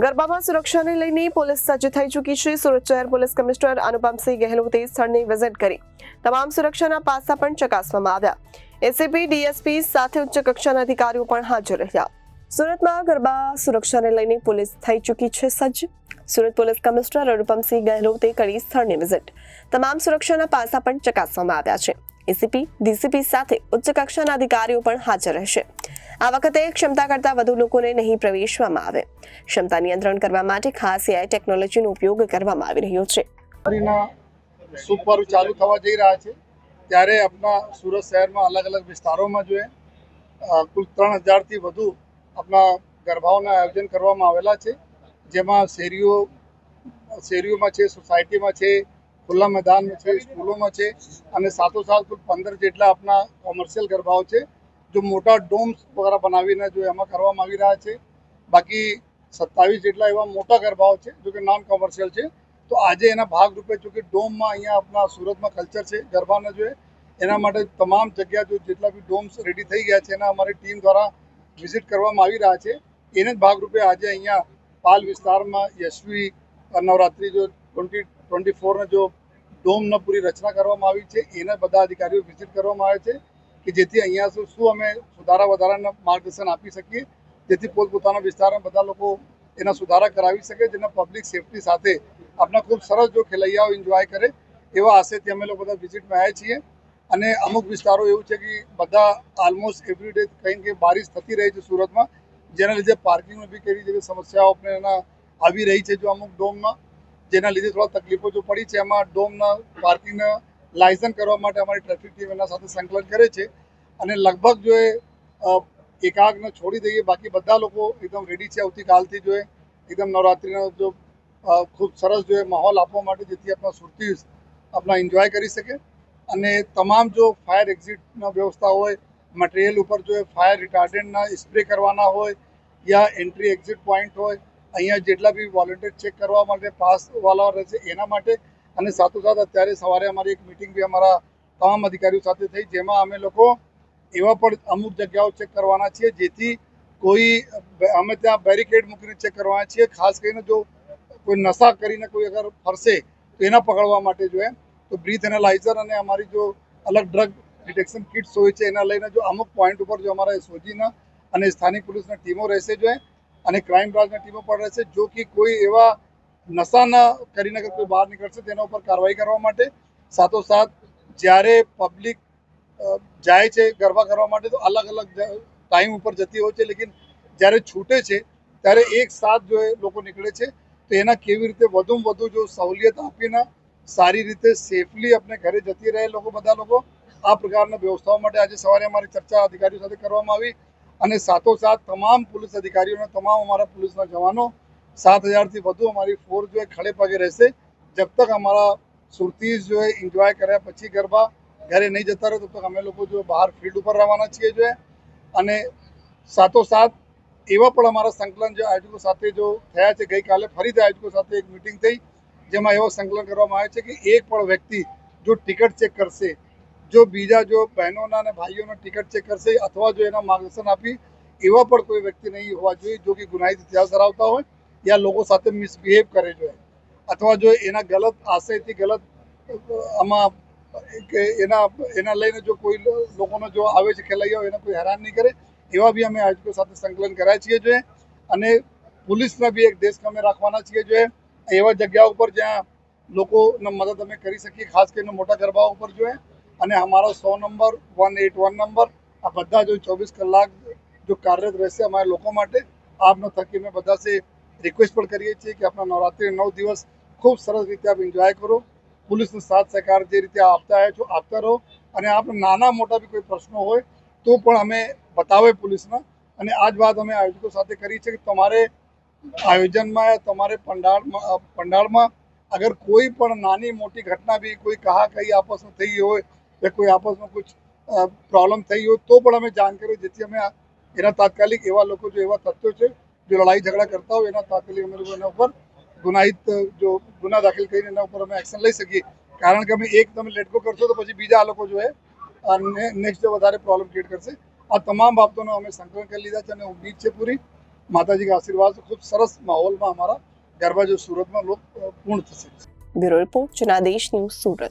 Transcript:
ગરબામાં સુરક્ષાને લઈને પોલીસ સજ્જ થઈ ચૂકી છે। સુરત શહેર પોલીસ કમિશનર અનુપમસિંહ ગહેલોતે સ્થળની વિઝિટ કરી તમામ સુરક્ષાના પાસા પણ ચકાસવામાં આવ્યા। એસીપી ડીએસપી સાથે ઉચ્ચ કક્ષાના અધિકારીઓ પણ હાજર રહ્યા। સુરતમાં ગરબા સુરક્ષાને લઈને પોલીસ થઈ ચૂકી છે સજ્જ। સુરત પોલીસ કમિશનર અનુપમસિંહ ગહેલોતે કરી સ્થળની વિઝિટ, તમામ સુરક્ષાના પાસા પણ ચકાસવામાં આવ્યા છે। એસીપી ડીસીપી સાથે ઉચ્ચ કક્ષાના અધિકારીઓ પણ હાજર રહેશે। આ વખતે ક્ષમતા કરતાં વધુ લોકોને નહીં પ્રવેશવામાં આવે। ક્ષમતા નિયંત્રણ કરવા માટે ખાસ એઆઈ ટેકનોલોજીનો ઉપયોગ કરવામાં આવી રહ્યો છે। શુભ પર્વ ચાલુ થવા જઈ રહ્યા છે ત્યારે આપણા સુરત શહેરમાં અલગ અલગ વિસ્તારોમાં જો કુલ 3000 થી વધુ આપણા ગરબાઓના આયોજન કરવામાં આવેલા છે, જેમાં શેરીઓમાં છે, સોસાયટીમાં છે, ખુલ્લા મેદાનમાં છે, સ્કૂલોમાં છે અને સાથોસાથ કુલ 15 જેટલા આપણા કોમર્શિયલ ગરબાઓ છે જો મોટા ડોમ્સ વગેરે બનાવીને જો એમાં કરવામાં આવી રહ્યા છે। બાકી 27 જેટલા એવા મોટા ગરબાઓ છે જો કે નોન કોમર્શિયલ છે। તો આજે એના ભાગરૂપે જો કે ડોમમાં અહીંયા આપણા સુરતમાં કલ્ચર છે ગરબાના જો એના માટે તમામ જગ્યા જો જેટલા બી ડોમ્સ રેડી થઈ ગયા છે એના અમારી ટીમ દ્વારા વિઝિટ કરવામાં આવી રહ્યા છે। એને જ ભાગરૂપે આજે અહીંયા પાલ વિસ્તારમાં યશવી નવરાત્રિ જો 2024 જો ડોમનો પૂરી રચના કરવામાં આવી છે એના બધા અધિકારીઓ વિઝિટ કરવામાં આવે છે કે જેથી અહીંયા શું અમે સુધારા વધારાના માર્ગદર્શન આપી શકીએ, જેથી પોતપોતાના વિસ્તારમાં બધા લોકો એના સુધારા કરાવી શકે, જેના પબ્લિક સેફટી સાથે આપણા ખૂબ સરસ જો ખેલૈયાઓ એન્જોય કરે એવા આશયથી અમે લોકો બધા વિઝિટમાં આવ્યા છીએ। અને અમુક વિસ્તારો એવું છે કે બધા ઓલમોસ્ટ એવરીડે કંઈ કંઈ બારિશ થતી રહી છે સુરતમાં, જેના લીધે પાર્કિંગમાં બી કેવી જેવી સમસ્યાઓ આપણે એના આવી રહી છે જો અમુક ડોમમાં, જેના લીધે થોડા તકલીફો જો પડી છે। એમાં ડોમના પાર્કિંગના લાયસન્સ કરવા માટે અમારી ટ્રાફિક ટીમ એના સાથે સંકલન કરે છે અને લગભગ જો એકાગને છોડી દઈએ બાકી બધા લોકો એકદમ રેડી છે આવતીકાલથી જો એકદમ નવરાત્રિનો જો ખૂબ સરસ જો માહોલ આપવા માટે, જેથી આપણા સુરતી આપણા એન્જોય કરી શકે। અને તમામ જો ફાયર એક્ઝિટના વ્યવસ્થા હોય, મટીરિયલ ઉપર જો ફાયર રિટાર્ડન્ટના સ્પ્રે કરવાના હોય યા એન્ટ્રી એક્ઝિટ પોઈન્ટ હોય, અહીંયા જેટલા બી વોલેન્ટિયર ચેક કરવા માટે પાસવાળા રહેશે એના માટે। અને સાથોસાથ અત્યારે સવારે અમારી એક મિટિંગ બી અમારા તમામ અધિકારીઓ સાથે થઈ, જેમાં અમે લોકો એવા પણ અમુક જગ્યાઓ ચેક કરવાના છીએ જેથી કોઈ અમે ત્યાં બેરિકેડ મૂકીને ચેક કરવાના છીએ। ખાસ કરીને જો કોઈ નશા કરીને કોઈ અગર ફરશે તો એના પકડવા માટે જો તો બ્રીથ એનાલાઇઝર અને અમારી જો અલગ ડ્રગ ડિટેક્શન કિટ્સ હોય છે એના લઈને જો અમુક પોઈન્ટ ઉપર જો અમારા એસઓજીના અને સ્થાનિક પોલીસના ટીમો રહેશે જો અને ક્રાઇમ બ્રાન્ચના ટીમો પણ રહેશે, જો કે કોઈ એવા નશા ન કરીને અગર કોઈ બહાર નીકળશે તેના ઉપર કાર્યવાહી કરવા માટે। સાથોસાથ જ્યારે પબ્લિક જાય છે ગરબા કરવા માટે તો અલગ અલગ ટાઈમ ઉપર જતી હોય છે, લેકિન જ્યારે છૂટે છે ત્યારે એક સાથ જો લોકો નીકળે છે તો એના કેવી રીતે વધુમાં વધુ જો સહુલિયત આપીને સારી રીતે સેફલી આપણે ઘરે જતી રહે લોકો બધા લોકો, આ પ્રકારના વ્યવસ્થાઓ માટે આજે સવારે અમારી ચર્ચા અધિકારીઓ સાથે કરવામાં આવી। અને સાથોસાથ તમામ પોલીસ અધિકારીઓને તમામ અમારા પોલીસના જવાનો 7000થી વધુ અમારી ફોર્સ જો ખડે પગે રહેશે જબ તક અમારા સુરતી જો એન્જોય કર્યા પછી ગરબા ઘરે નહીં જતા રહે તબ તક અમે લોકો જો બહાર ફિલ્ડ ઉપર રહેવાના છીએ જો અને સાથોસાથ એવા પણ અમારા સંકલન જો આયોજકો સાથે જો થયા છે। ગઈકાલે ફરીથી આયોજકો સાથે એક મિટિંગ થઈ, જેમાં એવો સંકલન કરવામાં આવે છે કે એક પણ વ્યક્તિ જો ટિકિટ ચેક કરશે, જો બીજા જો બહેનોના અને ભાઈઓના ટિકિટ ચેક કરશે અથવા જો એના માર્ગદર્શન આપી એવા પણ કોઈ વ્યક્તિ નહીં હોવા જોઈએ જો કે ગુનાહિત ઇતિહાસ ધરાવતા હોય યા લોકો સાથે મિસબિહેવ કરે જો અથવા જો એના ગલત આશયથી ગલત આમાં એના લઈને જો કોઈ લોકોનો જો આવે છે ખેલૈયાઓ એને કોઈ હેરાન નહીં કરે એવા બી અમે આયોજકો સાથે સંકલન કર્યા છીએ જો અને પોલીસના બી એક દેશ અમે રાખવાના છીએ જો એવા જગ્યા ઉપર જ્યાં લોકોને મદદ અમે કરી શકીએ, ખાસ કરીને મોટા ગરબા ઉપર જો અને અમારા 100 નંબર 181 નંબર આ બધા જો 24 કલાક જો કાર્યરત રહેશે અમારા લોકો માટે। આપનો થકી અમે બધાથી રિક્વેસ્ટ પણ કરીએ છીએ કે આપણા નવરાત્રિ 9 દિવસ ખૂબ સરસ રીતે આપ એન્જોય કરો, પોલીસનો સાથ સહકાર જે રીતે આપતા આવ્યા છો આપતા રહો અને આપણે નાના મોટા બી કોઈ પ્રશ્નો હોય તો પણ અમે બતાવે પોલીસના। અને આ જ વાત અમે આયોજકો સાથે કરી છે કે તમારે આયોજનમાં યા તમારે પંડાળમાં અગર કોઈ પણ નાની મોટી ઘટના બી કોઈ કઈ આપસમાં થઈ હોય या કોઈ આપસમાં कुछ प्रॉब्लम થઈ હોય તો પણ અમે જાણ કરીએ, જેથી અમે એના તાત્કાલિક એવા લોકો જો એવા તત્વો છે જો લડાઈ ઝઘડા કરતા હોય એના તાત્કાલિક અમે લોકો એના ઉપર ગુના દાખલ કરીને એના ઉપર અમે એક્શન લઈ શકીએ। કારણ કે અમે એક તમે લેટકો કરશો તો પછી બીજા લોકો જો નેક્સ્ટ ડે વધારે પ્રોબ્લેમ ક્રિએટ કરશે। આ તમામ બાબતોનો અમે સંકલન કરી લીધા છે અને ઉમ્મીદ છે પૂરી माताजी का आशीर्वाद से खूब सरस माहौल में हमारा गरबा जो सूरत में लोग पूर्ण થશે। Bureau report Janadesh news Surat.